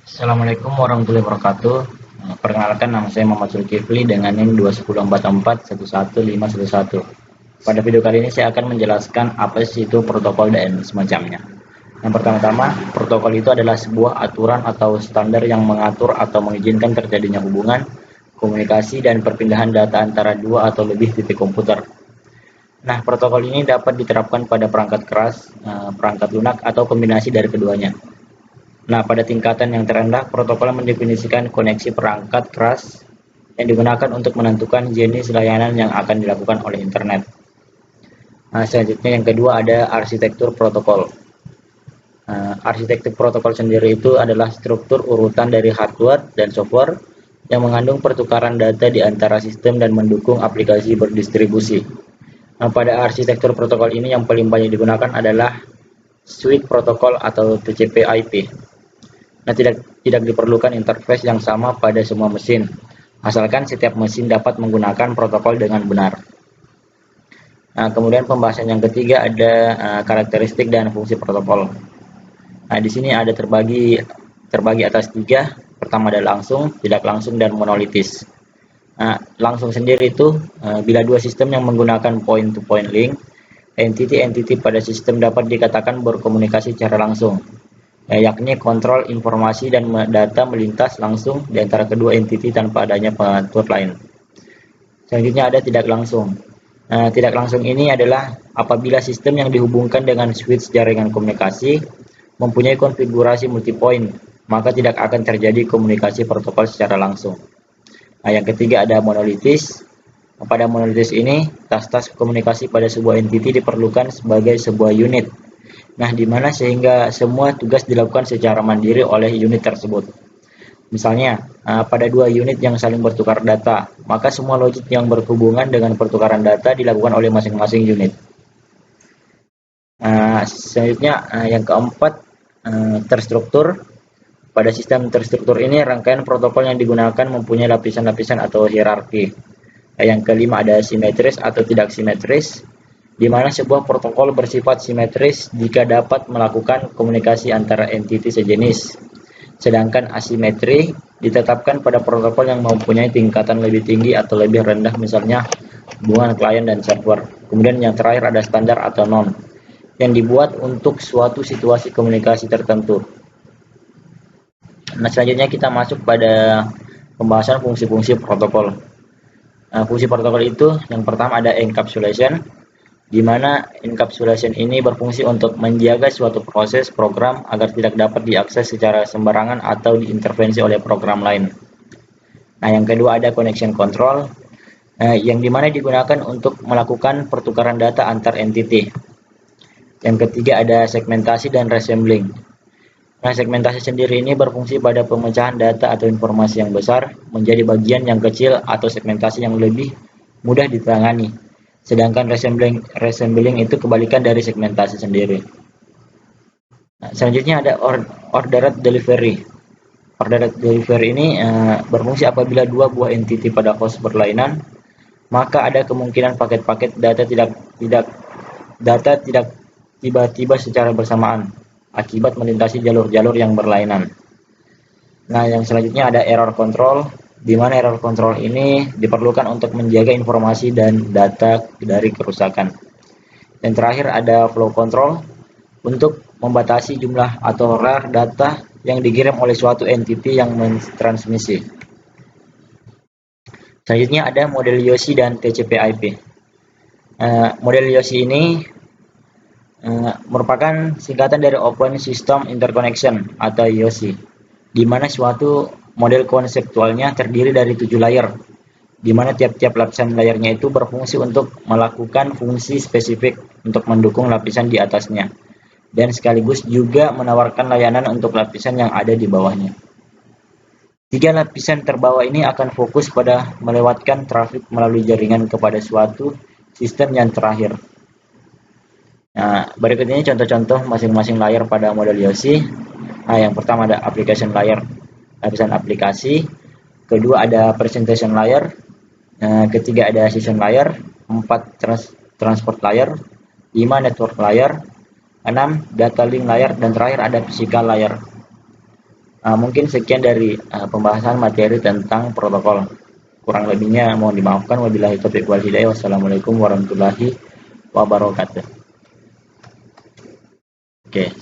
Assalamualaikum warahmatullahi wabarakatuh. Perkenalkan, nama saya Muhammad Zulkifli dengan NIM 21044111511. Pada video kali ini saya akan menjelaskan apa sih itu protokol dan semacamnya. Yang pertama-tama, protokol itu adalah sebuah aturan atau standar yang mengatur atau mengizinkan terjadinya hubungan, komunikasi, dan perpindahan data antara dua atau lebih titik komputer. Nah, protokol ini dapat diterapkan pada perangkat keras, perangkat lunak, atau kombinasi dari keduanya. Nah, pada tingkatan yang terendah, protokol mendefinisikan koneksi perangkat keras yang digunakan untuk menentukan jenis layanan yang akan dilakukan oleh internet. Nah, selanjutnya yang kedua ada arsitektur protokol. Arsitektur protokol sendiri itu adalah struktur urutan dari hardware dan software yang mengandung pertukaran data di antara sistem dan mendukung aplikasi berdistribusi. Nah, pada arsitektur protokol ini yang paling banyak digunakan adalah switch protokol atau TCP/IP. Nah, tidak diperlukan interface yang sama pada semua mesin, asalkan setiap mesin dapat menggunakan protokol dengan benar. Nah, kemudian pembahasan yang ketiga ada karakteristik dan fungsi protokol. Nah, di sini ada terbagi atas tiga. Pertama ada langsung, tidak langsung, dan monolitis. Nah, langsung sendiri itu bila dua sistem yang menggunakan point-to-point link, entity-entity pada sistem dapat dikatakan berkomunikasi secara langsung, yakni kontrol informasi dan data melintas langsung di antara kedua entiti tanpa adanya pengatur lain. Selanjutnya ada tidak langsung. Tidak langsung ini adalah apabila sistem yang dihubungkan dengan switch jaringan komunikasi mempunyai konfigurasi multipoint, maka tidak akan terjadi komunikasi protokol secara langsung. Nah, yang ketiga ada monolitis. Pada monolitis ini, tas-tas komunikasi pada sebuah entiti diperlukan sebagai sebuah unit. Nah, di mana sehingga semua tugas dilakukan secara mandiri oleh unit tersebut. Misalnya, pada dua unit yang saling bertukar data, maka semua logik yang berhubungan dengan pertukaran data dilakukan oleh masing-masing unit. Selanjutnya, yang keempat, terstruktur. Pada sistem terstruktur ini, rangkaian protokol yang digunakan mempunyai lapisan-lapisan atau hierarki. Yang kelima ada simetris atau tidak simetris, di mana sebuah protokol bersifat simetris jika dapat melakukan komunikasi antara entiti sejenis. Sedangkan asimetri ditetapkan pada protokol yang mempunyai tingkatan lebih tinggi atau lebih rendah, misalnya hubungan klien dan server. Kemudian yang terakhir ada standar atau norm, yang dibuat untuk suatu situasi komunikasi tertentu. Nah, selanjutnya kita masuk pada pembahasan fungsi-fungsi protokol. Fungsi protokol itu yang pertama ada encapsulation, di mana encapsulation ini berfungsi untuk menjaga suatu proses program agar tidak dapat diakses secara sembarangan atau diintervensi oleh program lain. Nah, yang kedua ada connection control, yang dimana digunakan untuk melakukan pertukaran data antar entity. Yang ketiga ada segmentasi dan resembling. Nah, segmentasi sendiri ini berfungsi pada pemecahan data atau informasi yang besar menjadi bagian yang kecil atau segmentasi yang lebih mudah ditangani. Sedangkan resembling itu kebalikan dari segmentasi sendiri. Nah, selanjutnya ada ordered delivery. Ordered delivery ini berfungsi apabila dua buah entity pada host berlainan, maka ada kemungkinan paket-paket data tidak tiba-tiba secara bersamaan akibat melintasi jalur-jalur yang berlainan. Nah, yang selanjutnya ada error control, di mana error control ini diperlukan untuk menjaga informasi dan data dari kerusakan. Yang terakhir ada flow control, untuk membatasi jumlah atau rare data yang dikirim oleh suatu entity yang mentransmisi. Selanjutnya ada model YOSI dan TCP/IP. Model YOSI ini merupakan singkatan dari Open System Interconnection atau YOSI, di mana suatu model konseptualnya terdiri dari 7 layer, di mana tiap-tiap lapisan layarnya itu berfungsi untuk melakukan fungsi spesifik untuk mendukung lapisan di atasnya, dan sekaligus juga menawarkan layanan untuk lapisan yang ada di bawahnya. 3 lapisan terbawah ini akan fokus pada melewatkan trafik melalui jaringan kepada suatu sistem yang terakhir. Nah, berikut ini contoh-contoh masing-masing layer pada model YOSI. Nah, yang pertama ada application layer, lapisan aplikasi. Kedua ada presentation layer. Ketiga ada session layer. 4 transport layer. 5 network layer. 6 data link layer. Dan terakhir ada physical layer. Mungkin sekian dari pembahasan materi tentang protokol. Kurang lebihnya mohon dimaafkan. Wabillahi taufiq wal hidayah. Wassalamualaikum warahmatullahi wabarakatuh. Oke.